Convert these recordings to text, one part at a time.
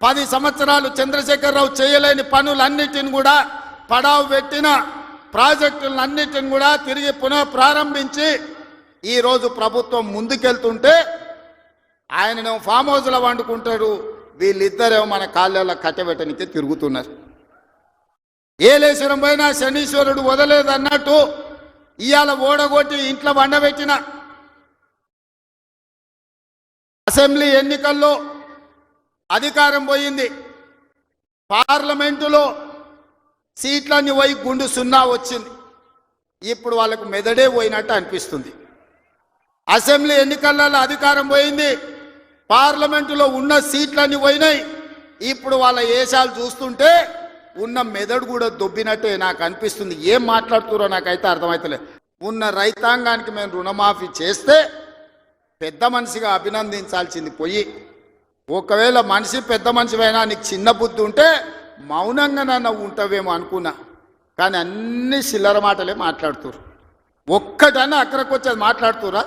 10 సంవత్సరాలు చంద్రశేఖరరావు చేయలేని పనులన్నిటిని కూడా పడావు పెట్టిన ప్రాజెక్టులన్నిటిని కూడా తిరిగి పునః ప్రారంభించి ఈరోజు ప్రభుత్వం ముందుకెళ్తుంటే ఆయనను ఫామ్ హౌస్లో వండుకుంటాడు, వీళ్ళిద్దరేమో మన కాళ్ళలో కట్టబెట్టనికి తిరుగుతున్నారు. ఏలేశ్వరం పోయినా శనీశ్వరుడు వదలేదన్నట్టు ఇవాళ ఓడగొట్టి ఇంట్లో వండబెట్టిన అసెంబ్లీ ఎన్నికల్లో అధికారం పోయింది, పార్లమెంటులో సీట్లన్నీ పోయి గుండు 0 వచ్చింది. ఇప్పుడు వాళ్ళకు మెదడే పోయినట్టు అనిపిస్తుంది. అసెంబ్లీ ఎన్నికలలో అధికారం పోయింది, పార్లమెంటులో ఉన్న సీట్లన్నీ పోయినాయి. ఇప్పుడు వాళ్ళ ఏషాలు చూస్తుంటే ఉన్న మెదడు కూడా దొబ్బినట్టే నాకు అనిపిస్తుంది. ఏం మాట్లాడుతున్నారో నాకైతే అర్థమవుతలేదు. ఉన్న రైతాంగానికి మేము రుణమాఫీ చేస్తే పెద్ద మనిషిగా అభినందించాల్సింది పోయి, ఒకవేళ మనిషి పెద్ద మనిషివైనా నీకు చిన్న బుద్ధి ఉంటే మౌనంగా నన్ను ఉంటావేమో అనుకున్నా, కానీ అన్ని చిల్లర మాటలే మాట్లాడుతురు. ఒక్కటన్నా అక్కడికి వచ్చేది మాట్లాడుతురా?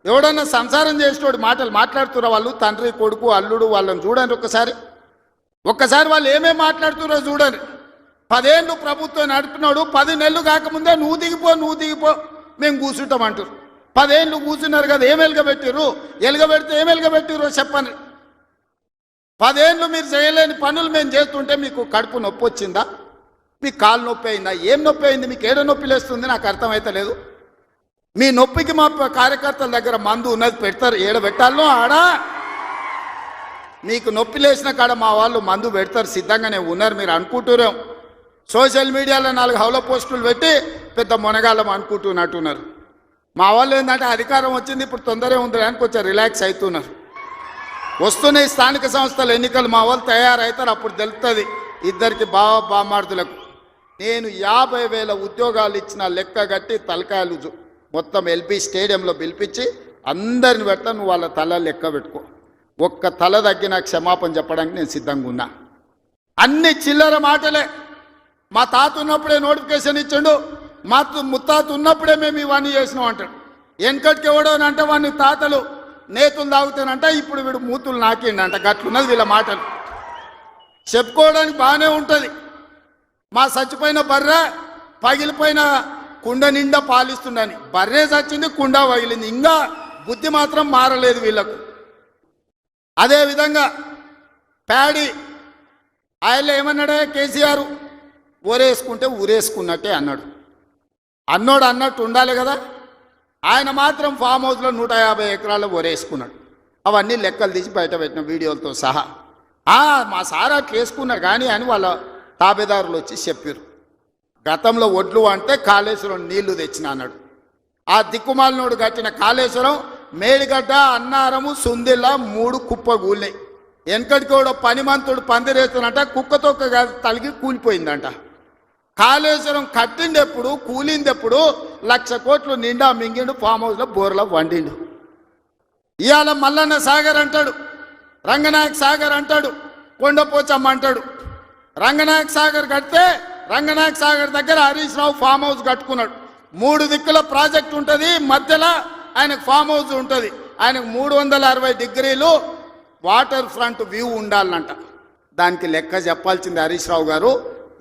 ఎవడన్నా సంసారం చేసేటోడు మాటలు మాట్లాడుతురా? వాళ్ళు తండ్రి కొడుకు అల్లుడు వాళ్ళని చూడండి ఒక్కసారి వాళ్ళు ఏమేమి మాట్లాడుతురో చూడండి. 10 ఏళ్ళు ప్రభుత్వం నడిపినాడు, 10 నెలలు కాకముందే నువ్వు దిగిపో మేము కూర్చుంటామంటారు. 10 ఏళ్ళు కూర్చున్నారు కదా, ఏం ఎలుగబెట్టిర్రు? ఎలుగబెడితే ఏం ఎలుగబెట్టిర్రో చెప్పండి. 10 ఏళ్ళు మీరు చేయలేని పనులు మేము చేస్తుంటే మీకు కడుపు నొప్పి వచ్చిందా? మీకు కాలు నొప్పి అయిందా? ఏం నొప్పి అయింది? మీకు ఏడ నొప్పి లేస్తుంది? నాకు అర్థమైతలేదు. మీ నొప్పికి మా కార్యకర్తల దగ్గర మందు ఉన్నది, పెడతారు. ఏడ పెట్టాలో ఆడ మీకు నొప్పి లేచిన కాడ మా వాళ్ళు మందు పెడతారు, సిద్ధంగానే ఉన్నారు. మీరు అనుకుంటున్నాం సోషల్ మీడియాలో 4 హౌల పోస్టులు పెట్టి పెద్ద మొనగాళ్ళం అనుకుంటున్నట్టున్నారు. మా వాళ్ళు ఏంటంటే అధికారం వచ్చింది ఇప్పుడు తొందరగా ఉంది అని కొంచెం రిలాక్స్ అవుతున్నారు. వస్తున్నాయి స్థానిక సంస్థల ఎన్నికలు, మా వాళ్ళు తయారవుతారు, అప్పుడు తెలుస్తుంది ఇద్దరికి బామార్దులకు. నేను 50,000 ఉద్యోగాలు ఇచ్చిన లెక్క కట్టి తలకాయలు మొత్తం ఎల్బీ స్టేడియంలో పిలిపించి అందరిని పెడతా, నువ్వు వాళ్ళ తల లెక్క పెట్టుకో. ఒక్క తల తగ్గిన క్షమాపణ చెప్పడానికి నేను సిద్ధంగా ఉన్నా. అన్ని చిల్లర మాటలే. మా తాత ఉన్నప్పుడే నోటిఫికేషన్ ఇచ్చాడు, మా ముత్తాత ఉన్నప్పుడే మేము ఇవన్నీ చేసినాం అంటాడు. వెనకటికి ఎవడోనంటే వాడిని తాతలు నేతులు తాగుతానంట, ఇప్పుడు వీడు మూతులు నాకిండంట. గట్లున్నది వీళ్ళ మాటలు. చెప్పుకోవడానికి బాగానే ఉంటుంది. మా చచ్చిపోయిన బర్రె పగిలిపోయిన కుండ నిండా పాలిస్తుండని, బర్రె చచ్చింది, కుండ పగిలింది, ఇంకా బుద్ధి మాత్రం మారలేదు వీళ్ళకు. అదేవిధంగా ప్యాడీ ఆయనలో ఏమన్నాడే కేసీఆర్, ఊరేసుకుంటే ఊరేసుకున్నట్టే అన్నాడు. అన్నట్టు ఉండాలి కదా. ఆయన మాత్రం ఫామ్ హౌస్లో 150 ఎకరాలు ఊరేసుకున్నాడు. అవన్నీ లెక్కలు తీసి బయట పెట్టిన వీడియోలతో సహా. మా సార్ అట్లా వేసుకున్నారు కానీ అని వాళ్ళ తాబేదారులు వచ్చి చెప్పారు. గతంలో ఒడ్లు అంటే కాళేశ్వరం నీళ్లు తెచ్చిన అన్నాడు. ఆ దిక్కుమాలినోడు కట్టిన కాళేశ్వరం మేడిగడ్డ, అన్నారము, సుందిల్ల 3 కుప్ప కూలినాయి. వెనకటికి కూడా పనిమంతుడు పందిరేస్తున్నట్ట కుక్కతోక తలిగి కూలిపోయిందంట. కాళేశ్వరం కట్టిండెప్పుడు కూలిందెప్పుడు 1,00,000 కోట్లు నిండా మింగిండు, ఫామ్ హౌస్లో బోర్లో వండిండు. ఇవాళ మల్లన్న సాగర్ అంటాడు, రంగనాయక సాగర్ అంటాడు, కొండపోచమ్మ అంటాడు. రంగనాయక సాగర్ కడితే రంగనాయక సాగర్ దగ్గర హరీష్ రావు ఫామ్ హౌస్ కట్టుకున్నాడు. 3 దిక్కుల ప్రాజెక్ట్ ఉంటుంది, మధ్యలో ఆయనకు ఫామ్ హౌస్ ఉంటుంది. ఆయనకు 360 డిగ్రీలు వాటర్ ఫ్రంట్ వ్యూ ఉండాలంట. దానికి లెక్క చెప్పాల్సింది హరీష్ రావు గారు.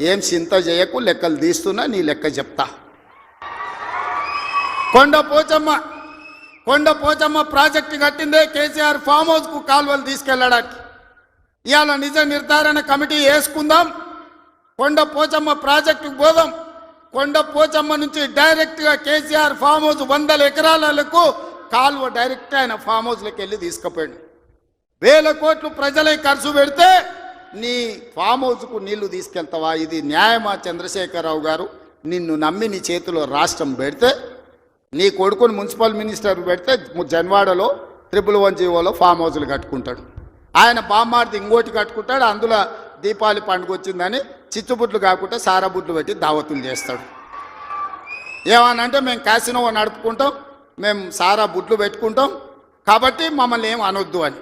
ఏం చింత చేయకు, లెక్కలు తీస్తున్నా, నీ లెక్క చెప్తా. కొండపోచమ్మ ప్రాజెక్టు కట్టిందే కేసీఆర్ ఫామ్ హౌస్కు కాలువలు తీసుకెళ్ళడానికి. ఇవాళ నిజ నిర్ధారణ కమిటీ వేసుకుందాం, కొండపోచమ్మ ప్రాజెక్టుకు పోదాం. కొండపోచమ్మ నుంచి డైరెక్ట్గా కేసీఆర్ ఫామ్ హౌస్ 100 ఎకరాలకు కాలువ డైరెక్ట్ ఆయన ఫామ్ హౌస్లోకి వెళ్ళి తీసుకుపోయాడు. 1000 కోట్లు ప్రజలే ఖర్చు పెడితే నీ ఫామ్ హౌస్కు నీళ్లు తీసుకెళ్తావా? ఇది న్యాయమా? చంద్రశేఖరరావు గారు, నిన్ను నమ్మి నీ చేతిలో రాష్ట్రం పెడితే, నీ కొడుకుని మున్సిపల్ మినిస్టర్ పెడితే జన్వాడలో 111 ఫామ్ హౌస్లు కట్టుకుంటాడు. ఆయన బామ్మార్ది ఇంకోటి కట్టుకుంటాడు, అందులో దీపావళి పండుగ వచ్చిందని చిచ్చుబుడ్లు కాకుండా సారాబుడ్లు పెట్టి దావతులు చేస్తాడు. ఏమనంటే మేము క్యాసినో నడుపుకుంటాం, మేము సారా బుడ్లు పెట్టుకుంటాం, కాబట్టి మమ్మల్ని ఏం అనొద్దు అని.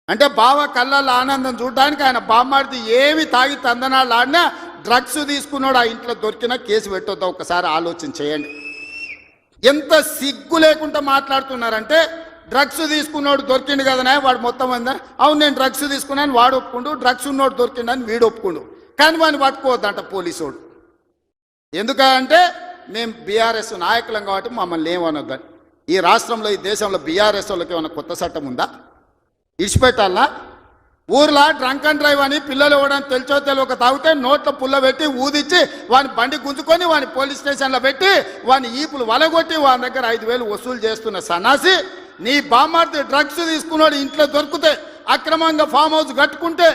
అంటే బావ కళ్ళల్లో ఆనందం చూడడానికి ఆయన బామ్మార్ది ఏమి తాగి తందనాలు ఆడినా డ్రగ్స్ తీసుకున్నాడు ఆ ఇంట్లో దొరికినా కేసు పెట్టొద్దా? ఒకసారి ఆలోచన చేయండి. ఎంత సిగ్గు లేకుండా మాట్లాడుతున్నారంటే డ్రగ్స్ తీసుకున్నాడు దొరికిండు కదనే వాడు మొత్తం అందా అవును నేను డ్రగ్స్ తీసుకున్నాను వాడు ఒప్పుకుండు డ్రగ్స్ ఉన్నోడు దొరికిండని వీడు ఒప్పుకుండు కానీ వాడిని పట్టుకోవద్దంట పోలీసోడు ఎందుకంటే మేము బీఆర్ఎస్ నాయకులం కాబట్టి మమ్మల్ని ఏమనొద్దని ఈ రాష్ట్రంలో ఈ దేశంలో బీఆర్ఎస్ వాళ్ళకి ఏమైనా కొత్త చట్టం ఉందా ఇడిచిపెట్టాలనా ఊర్లో డ్రంక్ అండ్ డ్రైవ్ అని పిల్లలు ఇవ్వడానికి తెలిసో తెలియక తాగితే నోట్లో పుల్ల పెట్టి ఊదిచ్చి వాని బండి గుంజుకొని వాని పోలీస్ స్టేషన్లో పెట్టి వాని ఈపులు వలగొట్టి వాని దగ్గర 5,000 వసూలు చేస్తున్న సన్నాసి నీ బామ్మార్ది డ్రగ్స్ తీసుకున్నాడు ఇంట్లో దొరికితే అక్రమంగా ఫామ్ హౌస్ కట్టుకుంటే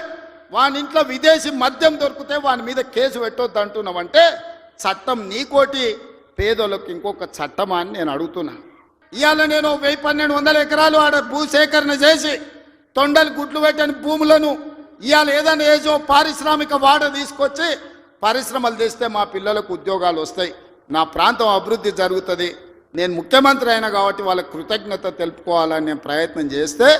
వాని ఇంట్లో విదేశీ మద్యం దొరికితే వాని మీద కేసు పెట్టొద్దు అంటున్నావంటే చట్టం నీకోటి పేదోళ్ళకి ఇంకొక చట్టమా అని నేను అడుగుతున్నా ఇవాళ నేను 1,000-1,200 ఎకరాలు ఆడ భూసేకరణ చేసి తొండలు గుడ్లు పెట్టని భూములను ఇవాళ ఏదైనా ఏజో పారిశ్రామిక వాడ తీసుకొచ్చి పరిశ్రమలు తెస్తే మా పిల్లలకు ఉద్యోగాలు వస్తాయి నా ప్రాంతం అభివృద్ధి జరుగుతుంది నేను ముఖ్యమంత్రి అయినా కాబట్టి వాళ్ళకి కృతజ్ఞత తెలుపుకోవాలని నేను ప్రయత్నం చేస్తే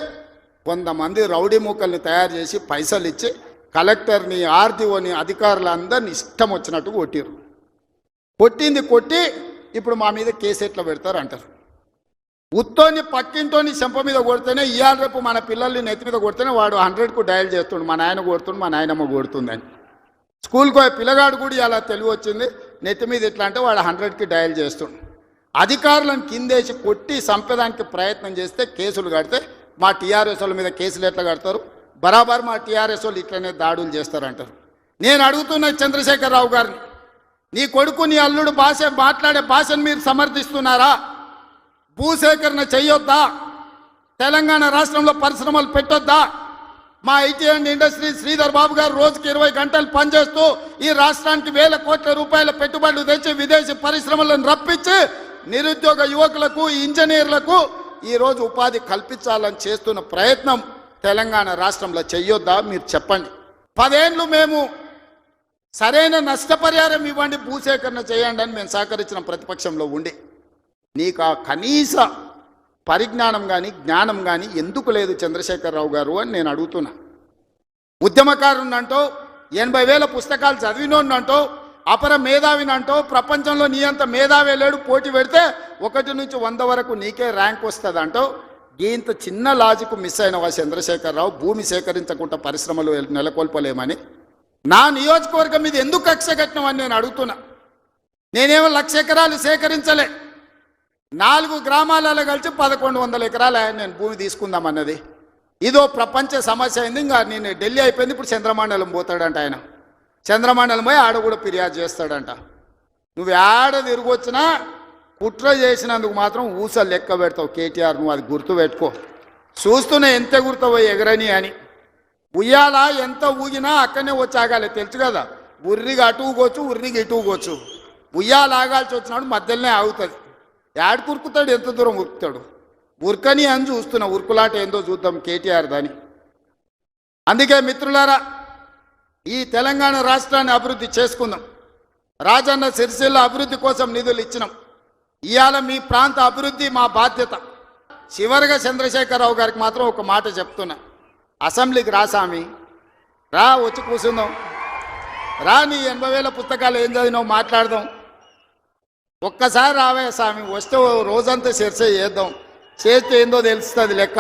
కొంతమంది రౌడీ మూకల్ని తయారు చేసి పైసలు ఇచ్చి కలెక్టర్ని ఆర్డీఓని అధికారులందరినీ ఇష్టం వచ్చినట్టు కొట్టిరు కొట్టి ఇప్పుడు మా మీద కేసు ఎట్లా పెడతారు అంటారు ఉత్తోని పక్కింటోని చెంప మీద కొడితేనే ఇవాళ రేపు మన పిల్లల్ని నెత్తి మీద కొడితేనే వాడు 100కు డయల్ చేస్తుండు మా నాయన కొడుతుండు మా నాయనమ్మ కొడుతుందని స్కూల్కి పోయే పిల్లగాడు కూడా అలా తెలివి వచ్చింది నెత్తి మీద ఎట్లా అంటే వాడు 100కి డయల్ చేస్తుండు అధికారులను కిందేసి కొట్టి చంపేదానికి ప్రయత్నం చేస్తే కేసులు కడితే మా టీఆర్ఎస్ వాళ్ళ మీద కేసులు ఎట్లా కడతారు బరాబర్ మా టీఆర్ఎస్ వాళ్ళు ఇట్లనే దాడులు చేస్తారంటారు నేను అడుగుతున్న చంద్రశేఖరరావు గారిని నీ కొడుకు నీ అల్లుడు మాట్లాడే భాషను మీరు సమర్థిస్తున్నారా భూసేకరణ చేయొద్దా తెలంగాణ రాష్ట్రంలో పరిశ్రమలు పెట్టొద్దా మా IT and industry Sridhar Babu గారు రోజుకి 20 గంటలు పనిచేస్తూ ఈ రాష్ట్రానికి 1,000 కోట్ల రూపాయల పెట్టుబడులు తెచ్చి విదేశీ పరిశ్రమలను రప్పించి నిరుద్యోగ యువకులకు ఇంజనీర్లకు ఈరోజు ఉపాధి కల్పించాలని చేస్తున్న ప్రయత్నం తెలంగాణ రాష్ట్రంలో చెయ్యొద్దా మీరు చెప్పండి 10 ఏళ్ళు మేము సరైన నష్టపరిహారం ఇవ్వండి భూసేకరణ చేయండి అని మేము సహకరించిన ప్రతిపక్షంలో ఉండి నీకు ఆ కనీస పరిజ్ఞానం కానీ జ్ఞానం కానీ ఎందుకు లేదు చంద్రశేఖరరావు గారు అని నేను అడుగుతున్నా ఉద్యమకారునంటో 80,000 పుస్తకాలు చదివినోన్నంటో అపర మేధావినంటో ప్రపంచంలో నీ అంత మేధావి లేడు పోటీ పెడితే 1 నుంచి 100 వరకు నీకే ర్యాంక్ వస్తుంది అంటో ఇంత చిన్న లాజిక్ మిస్ అయినవా చంద్రశేఖరరావు భూమి సేకరించకుండా పరిశ్రమలు నెలకొల్పలేమని నా నియోజకవర్గం మీద ఎందుకు కక్ష కట్టినవని నేను అడుగుతున్నా నేనేమో 1,00,000 ఎకరాలు సేకరించలే 4 గ్రామాలలో కలిసి 1,100 ఎకరాలు నేను భూమి తీసుకుందామన్నది ఇదో ప్రపంచ సమస్య అయింది ఇంకా నేను ఢిల్లీ అయిపోయింది ఇప్పుడు చంద్రమండలం పోతాడంట ఆయన చంద్రమండలం పోయి ఆడ కూడా ఫిర్యాదు చేస్తాడంట నువ్వు ఆడ తిరిగొచ్చినా కుట్ర చేసినందుకు మాత్రం ఊసలు లెక్క పెడతావు కేటీఆర్ నువ్వు అది గుర్తుపెట్టుకో చూస్తూనే ఎంత గుర్తవో ఎగరని అని ఉయ్యాల ఎంత ఊగినా అక్కడనే వచ్చి ఆగాలి తెలుసు కదా ఉర్రిగా అటు ఊగొచ్చు ఉర్రిగా ఇటు ఊగొచ్చు ఉయ్యాల ఆగాల్సి వచ్చినాడు మధ్యలోనే ఆగుతుంది యాడ్ కురుకుతాడు ఎంత దూరం ఉరుకుతాడు ఉరకని అని చూస్తున్నా ఉరుకులాట ఏందో చూద్దాం కేటీఆర్ దాని అందుకే మిత్రులారా ఈ తెలంగాణ రాష్ట్రాన్ని అభివృద్ధి చేసుకుందాం రాజన్న సిరిసిల్ల అభివృద్ధి కోసం నిధులు ఇచ్చినాం ఇవాళ మీ ప్రాంత అభివృద్ధి మా బాధ్యత చివరిగా చంద్రశేఖరరావు గారికి మాత్రం ఒక మాట చెప్తున్నా అసెంబ్లీకి రా సామి రా వచ్చి కూర్చుందాం రా నీ 80,000 పుస్తకాలు ఏం చదివినావు మాట్లాడదాం ఒక్కసారి రావే స్వామి వస్తే రోజంతా చర్చ చేద్దాం చేస్తే ఏందో తెలుస్తుంది లెక్క